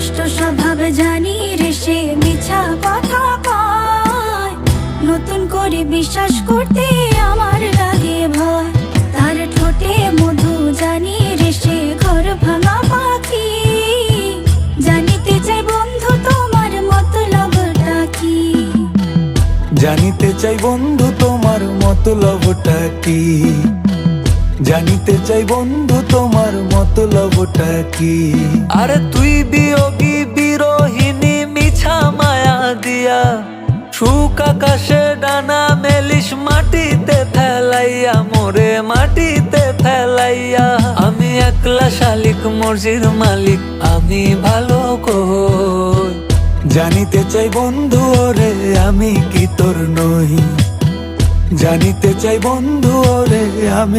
দুষ্ট স্বভাব জানি রে সে মিছা কথা কয়, নতুন করে বিশ্বাস করতে আমার লাগে ভয়। তার ঠোঁটে মধু জানি রে সে ঘর ভাঙা পাখি, জানিতে চাই বন্ধু তোমার মতলবটা কি। জানিতে চাই বন্ধু তোমার মতলবটা কি, জানিতে চাই বন্ধু তোমার মতলবটা কি। আরে তুই বিয়োগী বিরোহিনী মিছা মায়া দিয়া, সুখ আকাশে ডানা মেলিস মাটিতে ফেলাইয়া, মোরে মাটিতে ফেলাইয়া। আমি একলা শালিক মর্জির মালিক, আমি ভালো কই। জানিতে চাই বন্ধু ওরে আমি কি তোর নই, জানিতে চাই বন্ধু ওরে আমি